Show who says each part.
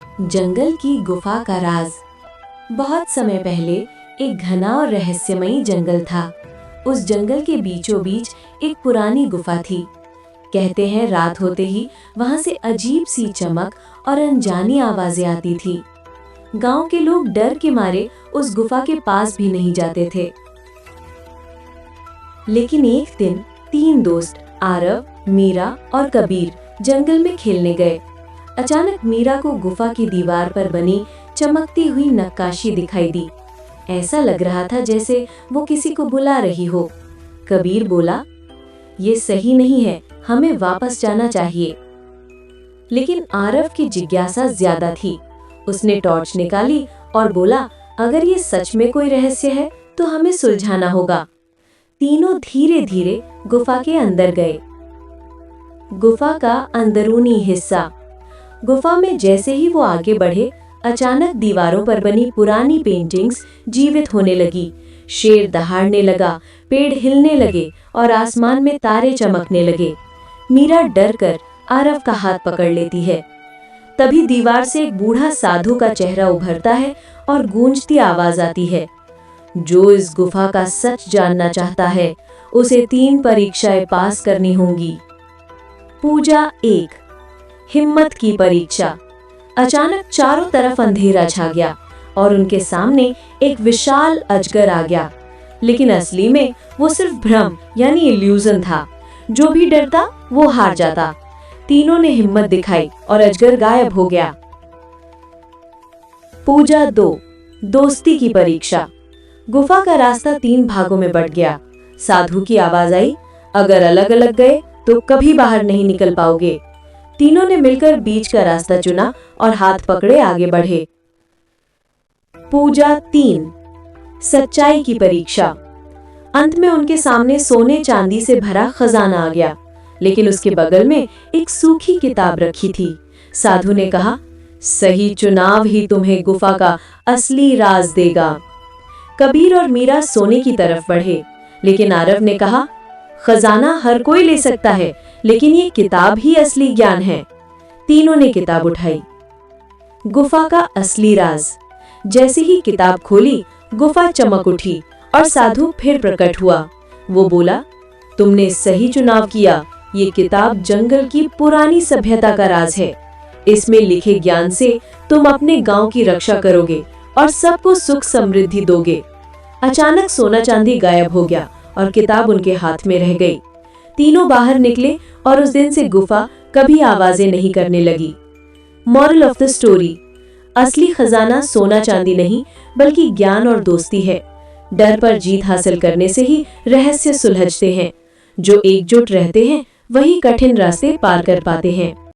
Speaker 1: जंगल की गुफा का राज। बहुत समय पहले एक घना और रहस्यमयी जंगल था। उस जंगल के बीचों बीच एक पुरानी गुफा थी। कहते हैं रात होते ही वहां से अजीब सी चमक और अनजानी आवाजें आती थी। गांव के लोग डर के मारे उस गुफा के पास भी नहीं जाते थे। लेकिन एक दिन 3 दोस्त आरव, मीरा और कबीर जंगल में खेलने गए। अचानक मीरा को गुफा की दीवार पर बनी चमकती हुई नक्काशी दिखाई दी। ऐसा लग रहा था जैसे वो किसी को बुला रही हो। कबीर बोला, ये सही नहीं है, हमें वापस जाना चाहिए। लेकिन आरव की जिज्ञासा ज्यादा थी। उसने टॉर्च निकाली और बोला, अगर ये सच में कोई रहस्य है तो हमें सुलझाना होगा। तीनों धीरे धीरे गुफा के अंदर गए। गुफा का अंदरूनी हिस्सा। गुफा में जैसे ही वो आगे बढ़े, अचानक दीवारों पर बनी पुरानी पेंटिंग्स जीवित होने लगी। शेर दहाड़ने लगा, पेड़ हिलने लगे और आसमान में तारे चमकने लगे। मीरा डर कर आरव का हाथ पकड़ लेती है। तभी दीवार से एक बूढ़ा साधु का चेहरा उभरता है और गूंजती आवाज आती है, जो इस गुफा का सच जानना चाहता है उसे 3 परीक्षाएं पास करनी होंगी। पूजा 1, हिम्मत की परीक्षा। अचानक चारों तरफ अंधेरा छा गया और उनके सामने एक विशाल अजगर आ गया। लेकिन असली में वो सिर्फ भ्रम यानी इल्यूजन था। जो भी डरता वो हार जाता। तीनों ने हिम्मत दिखाई और अजगर गायब हो गया। पूजा 2, दोस्ती की परीक्षा। गुफा का रास्ता 3 भागों में बंट गया। साधु की आवाज आई, अगर अलग अलग गए तो कभी बाहर नहीं निकल पाओगे। तीनों ने मिलकर बीच का रास्ता चुना और हाथ पकड़े आगे बढ़े। पूजा 3, सच्चाई की परीक्षा। अंत में उनके सामने सोने चांदी से भरा खजाना आ गया, लेकिन उसके बगल में एक सूखी किताब रखी थी। साधु ने कहा, सही चुनाव ही तुम्हें गुफा का असली राज देगा। कबीर और मीरा सोने की तरफ बढ़े, लेकिन आरव ने कहा, खजाना हर कोई ले सकता है, लेकिन ये किताब ही असली ज्ञान है। तीनों ने किताब उठाई। गुफा का असली राज। जैसे ही किताब खोली, गुफा चमक उठी और साधु फिर प्रकट हुआ। वो बोला, तुमने सही चुनाव किया। ये किताब जंगल की पुरानी सभ्यता का राज है। इसमें लिखे ज्ञान से तुम अपने गांव की रक्षा करोगे और सबको सुख समृद्धि दोगे। अचानक सोना चांदी गायब हो गया और किताब उनके हाथ में रह गई। तीनों बाहर निकले और उस दिन से गुफा कभी आवाजें नहीं करने लगी। मॉरल ऑफ द स्टोरी, असली खजाना सोना चांदी नहीं बल्कि ज्ञान और दोस्ती है। डर पर जीत हासिल करने से ही रहस्य सुलझते हैं। जो एकजुट रहते हैं वही कठिन रास्ते पार कर पाते हैं।